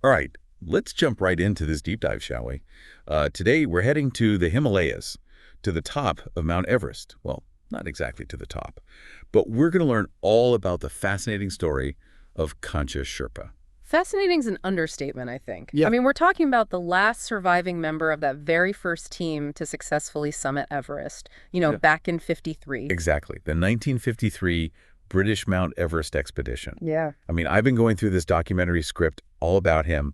All right, let's jump right into this deep dive, shall we? Today, we're heading to the Himalayas, to the top of Mount Everest. Well, not exactly to the top, but we're going to learn all about the fascinating story of Kancha Sherpa. Fascinating is an understatement, I think. Yeah. I mean, we're talking about the last surviving member of that very first team to successfully summit Everest, Yeah. back in '53. Exactly, the 1953 British Mount Everest expedition. Yeah. I mean, I've been going through this documentary script all about him,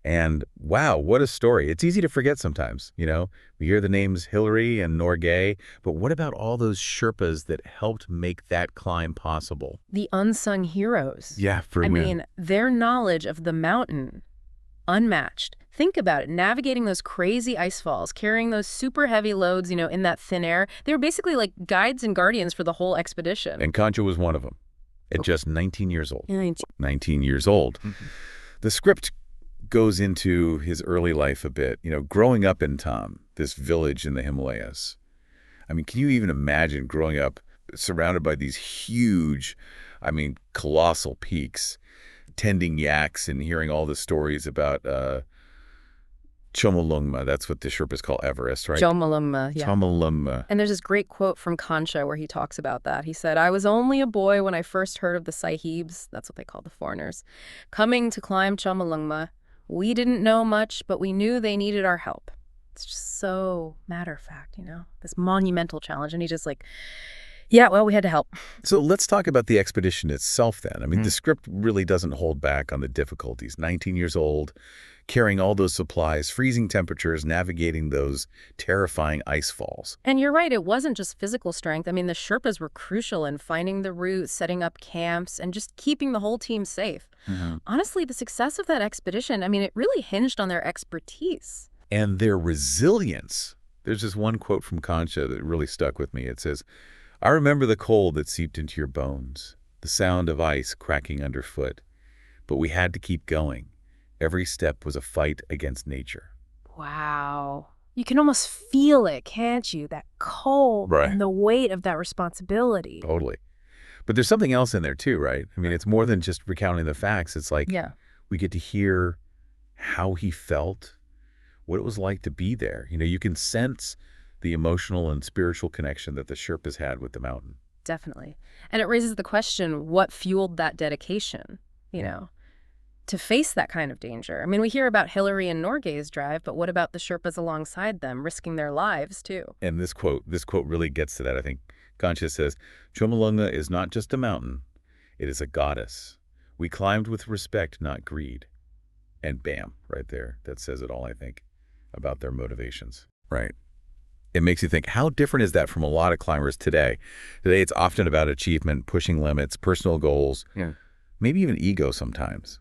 and wow, what a story. It's easy to forget sometimes. We hear the names Hillary and Norgay, but what about all those Sherpas that helped make that climb possible? The unsung heroes. Yeah, for I me. mean, their knowledge of the mountain, unmatched. Think about it, navigating those crazy ice falls, carrying those super heavy loads, in that thin air. They were basically like guides and guardians for the whole expedition. And Kancha was one of them, at just 19 years old. Yeah. 19 years old. The script goes into his early life a bit, growing up in Tam, this village in the Himalayas. I mean, can you even imagine growing up surrounded by these huge, colossal peaks, tending yaks and hearing all the stories about Chomolungma, that's what the Sherpas call Everest, right? Chomolungma, yeah. Chomolungma. And there's this great quote from Kancha where he talks about that. He said, "I was only a boy when I first heard of the Sahibs," that's what they call the foreigners, "coming to climb Chomolungma. We didn't know much, but we knew they needed our help." It's just so matter-of-fact, this monumental challenge. And he just yeah, well, we had to help. So let's talk about the expedition itself then. I mean, the script really doesn't hold back on the difficulties. 19 years old, carrying all those supplies, freezing temperatures, navigating those terrifying ice falls. And you're right, it wasn't just physical strength. I mean, the Sherpas were crucial in finding the route, setting up camps, and just keeping the whole team safe. Honestly, the success of that expedition, it really hinged on their expertise. And their resilience. There's this one quote from Kancha that really stuck with me. It says, "I remember the cold that seeped into your bones, the sound of ice cracking underfoot. But we had to keep going. Every step was a fight against nature." Wow. You can almost feel it, can't you? That cold Right. and the weight of that responsibility. Totally. But there's something else in there too, right? I mean, it's more than just recounting the facts. It's like Yeah. we get to hear how he felt, what it was like to be there. You can sense the emotional and spiritual connection that the Sherpas had with the mountain. Definitely. And it raises the question, what fueled that dedication, to face that kind of danger? I mean, we hear about Hillary and Norgay's drive, but what about the Sherpas alongside them, risking their lives, too? And this quote really gets to that, I think. Kancha says, "Chomolungma is not just a mountain, it is a goddess. We climbed with respect, not greed." And bam, right there. That says it all, I think, about their motivations. Right. It makes you think, how different is that from a lot of climbers today? Today, it's often about achievement, pushing limits, personal goals, maybe even ego sometimes.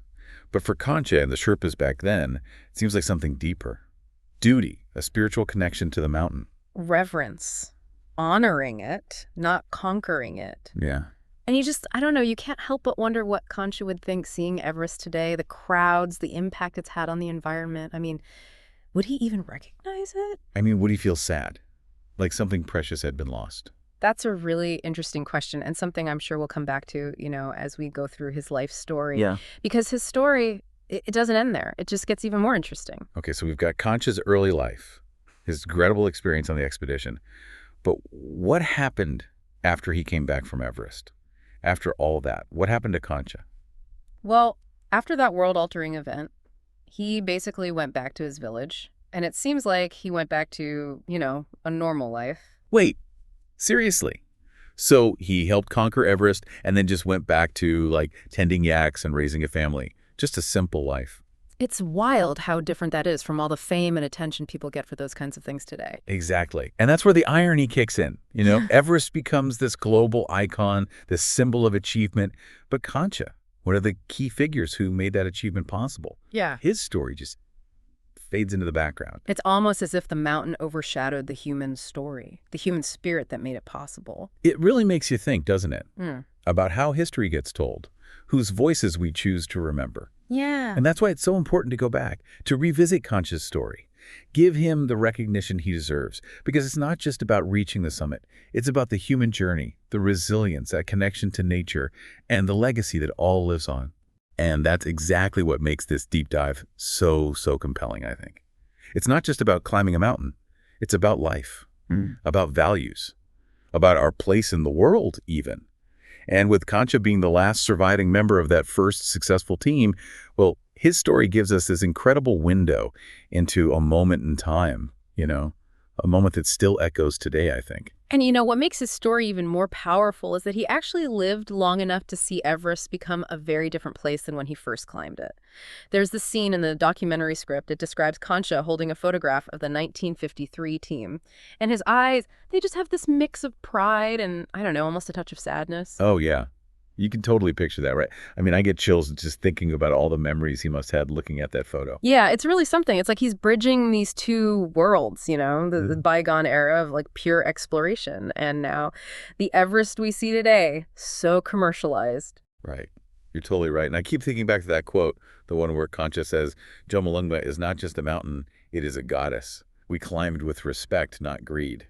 But for Kancha and the Sherpas back then, it seems like something deeper. Duty, a spiritual connection to the mountain. Reverence. Honoring it, not conquering it. Yeah. And I don't know, you can't help but wonder what Kancha would think seeing Everest today, the crowds, the impact it's had on the environment. I mean, would he even recognize it? Would he feel sad? Like something precious had been lost? That's a really interesting question, and something I'm sure we'll come back to, as we go through his life story. Yeah. Because his story, it doesn't end there. It just gets even more interesting. Okay, so we've got Kancha's early life, his incredible experience on the expedition. But what happened after he came back from Everest? After all that, what happened to Kancha? Well, after that world-altering event, he basically went back to his village, and it seems like he went back to, a normal life. Wait, seriously? So he helped conquer Everest and then just went back to, tending yaks and raising a family. Just a simple life. It's wild how different that is from all the fame and attention people get for those kinds of things today. Exactly. And that's where the irony kicks in. Everest becomes this global icon, this symbol of achievement. But Kancha, one of the key figures who made that achievement possible, Yeah. his story just fades into the background. It's almost as if the mountain overshadowed the human story, the human spirit that made it possible. It really makes you think, doesn't it? Mm. About how history gets told, whose voices we choose to remember. Yeah. And that's why it's so important to go back, to revisit Kancha's story. Give him the recognition he deserves, because it's not just about reaching the summit. It's about the human journey, the resilience, that connection to nature, and the legacy that all lives on. And that's exactly what makes this deep dive so, so compelling, I think. It's not just about climbing a mountain. It's about life, about values, about our place in the world, even. And with Kancha being the last surviving member of that first successful team, well, his story gives us this incredible window into a moment in time, a moment that still echoes today, I think. And what makes his story even more powerful is that he actually lived long enough to see Everest become a very different place than when he first climbed it. There's this scene in the documentary script. It describes Kancha holding a photograph of the 1953 team. And his eyes, they just have this mix of pride and, I don't know, almost a touch of sadness. Oh, yeah. You can totally picture that, right? I mean, I get chills just thinking about all the memories he must have looking at that photo. Yeah, it's really something. It's like he's bridging these two worlds, the bygone era of like pure exploration. And now the Everest we see today, so commercialized. Right. You're totally right. And I keep thinking back to that quote, the one where Kancha says, Jomolungma is not just a mountain, it is a goddess. We climbed with respect, not greed.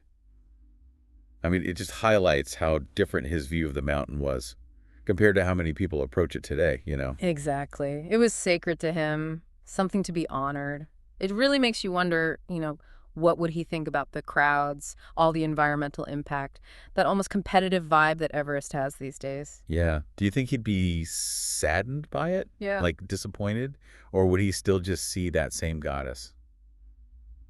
I mean, it just highlights how different his view of the mountain was compared to how many people approach it today, Exactly. It was sacred to him, something to be honored. It really makes you wonder, what would he think about the crowds, all the environmental impact, that almost competitive vibe that Everest has these days. Yeah. Do you think he'd be saddened by it? Yeah. Like disappointed? Or would he still just see that same goddess?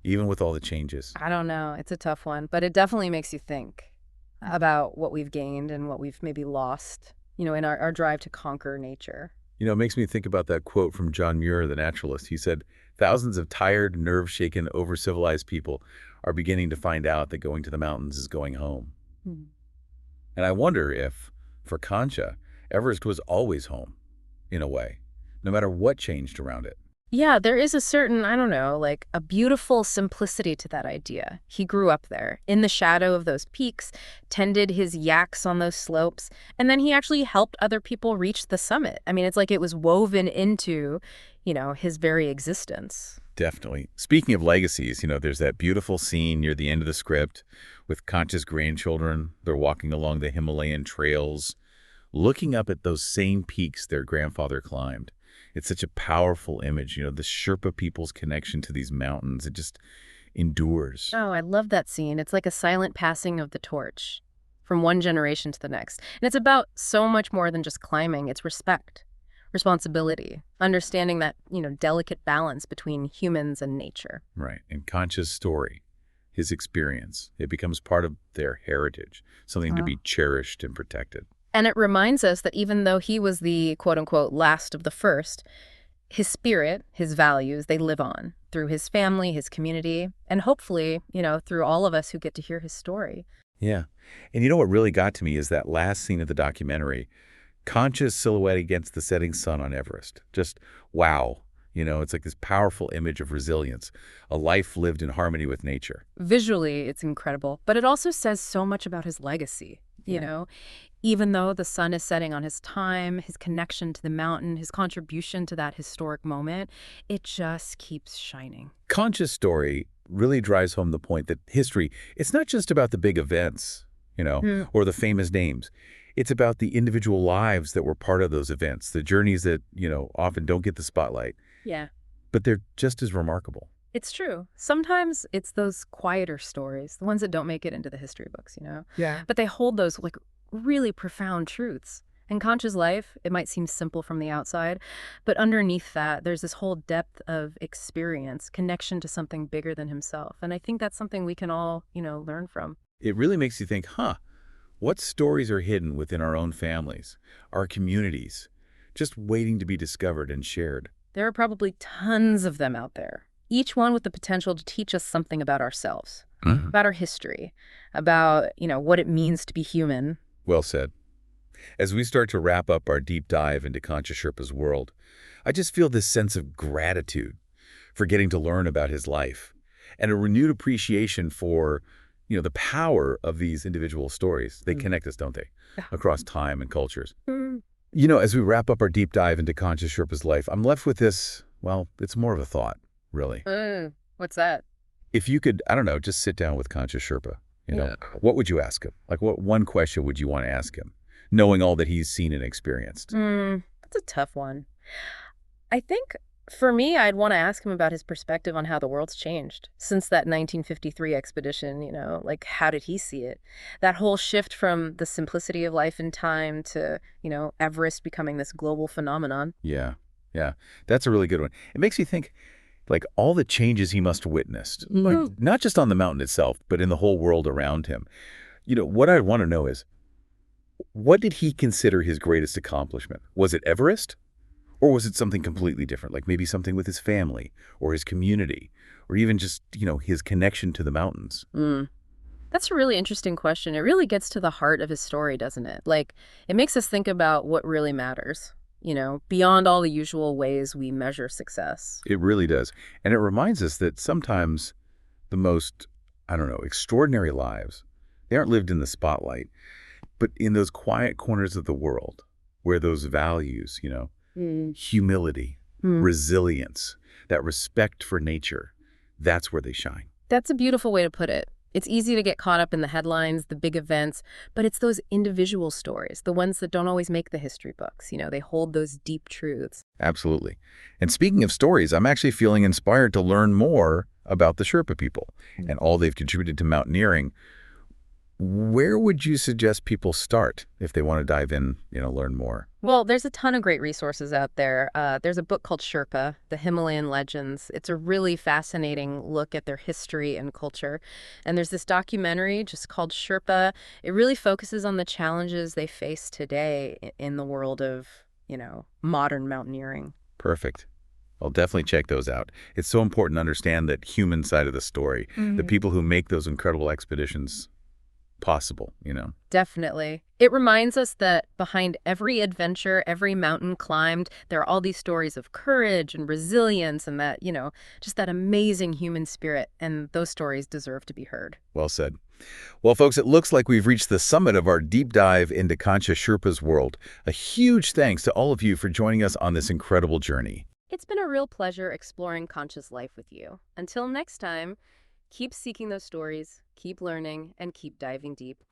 Even with all the changes? I don't know. It's a tough one, but it definitely makes you think about what we've gained and what we've maybe lost, in our drive to conquer nature. It makes me think about that quote from John Muir, the naturalist. He said, thousands of tired, nerve-shaken, over-civilized people are beginning to find out that going to the mountains is going home. And I wonder if, for Kancha, Everest was always home, in a way, no matter what changed around it. Yeah, there is a certain, I don't know, like a beautiful simplicity to that idea. He grew up there, in the shadow of those peaks, tended his yaks on those slopes, and then he actually helped other people reach the summit. I mean, it's like it was woven into, his very existence. Definitely. Speaking of legacies, there's that beautiful scene near the end of the script with Kancha's grandchildren. They're walking along the Himalayan trails, looking up at those same peaks their grandfather climbed. It's such a powerful image, the Sherpa people's connection to these mountains. It just endures. Oh, I love that scene. It's like a silent passing of the torch from one generation to the next. And it's about so much more than just climbing. It's respect, responsibility, understanding that, delicate balance between humans and nature. Right. And Kancha's story, his experience, it becomes part of their heritage, something to be cherished and protected. And it reminds us that even though he was the quote-unquote last of the first, his spirit, his values, they live on through his family, his community, and hopefully, through all of us who get to hear his story. Yeah. And what really got to me is that last scene of the documentary, Kancha's silhouette against the setting sun on Everest. Just wow. It's like this powerful image of resilience, a life lived in harmony with nature. Visually, it's incredible, but it also says so much about his legacy, Even though the sun is setting on his time, his connection to the mountain, his contribution to that historic moment, it just keeps shining. Kancha's story really drives home the point that history, it's not just about the big events, or the famous names. It's about the individual lives that were part of those events, the journeys that, often don't get the spotlight. Yeah. But they're just as remarkable. It's true. Sometimes it's those quieter stories, the ones that don't make it into the history books, Yeah. But they hold those, like, really profound truths. In Kancha's life, it might seem simple from the outside, but underneath that, there's this whole depth of experience, connection to something bigger than himself. And I think that's something we can all, learn from. It really makes you think, what stories are hidden within our own families, our communities, just waiting to be discovered and shared? There are probably tons of them out there, each one with the potential to teach us something about ourselves, about our history, about, what it means to be human. Well said. As we start to wrap up our deep dive into Kancha Sherpa's world, I just feel this sense of gratitude for getting to learn about his life and a renewed appreciation for, the power of these individual stories. They connect us, don't they, across time and cultures. As we wrap up our deep dive into Kancha Sherpa's life, I'm left with this, well, it's more of a thought, really. What's that? If you could, I don't know, just sit down with Kancha Sherpa, what would you ask him? Like, what one question would you want to ask him, knowing all that he's seen and experienced? That's a tough one. I think for me, I'd want to ask him about his perspective on how the world's changed since that 1953 expedition, like how did he see it? That whole shift from the simplicity of life and time to, Everest becoming this global phenomenon. Yeah, yeah. That's a really good one. It makes you think, like, all the changes he must have witnessed, like, not just on the mountain itself, but in the whole world around him. What I want to know is, what did he consider his greatest accomplishment? Was it Everest? Or was it something completely different, like maybe something with his family or his community or even just, his connection to the mountains? Mm. That's a really interesting question. It really gets to the heart of his story, doesn't it? Like, it makes us think about what really matters, beyond all the usual ways we measure success. It really does. And it reminds us that sometimes the most, I don't know, extraordinary lives, they aren't lived in the spotlight, but in those quiet corners of the world where those values, Mm. humility, Mm. resilience, that respect for nature, that's where they shine. That's a beautiful way to put it. It's easy to get caught up in the headlines, the big events, but it's those individual stories, the ones that don't always make the history books. They hold those deep truths. Absolutely. And speaking of stories, I'm actually feeling inspired to learn more about the Sherpa people and all they've contributed to mountaineering. Where would you suggest people start if they want to dive in, learn more? Well, there's a ton of great resources out there. There's a book called Sherpa, The Himalayan Legends. It's a really fascinating look at their history and culture. And there's this documentary just called Sherpa. It really focuses on the challenges they face today in the world of, modern mountaineering. Perfect. I'll definitely check those out. It's so important to understand that human side of the story, the people who make those incredible expeditions possible. Definitely. It reminds us that behind every adventure, every mountain climbed, there are all these stories of courage and resilience and that, just that amazing human spirit. And those stories deserve to be heard. Well said. Well, folks, it looks like we've reached the summit of our deep dive into Kancha Sherpa's world. A huge thanks to all of you for joining us on this incredible journey. It's been a real pleasure exploring Concha's life with you. Until next time, keep seeking those stories, keep learning, and keep diving deep.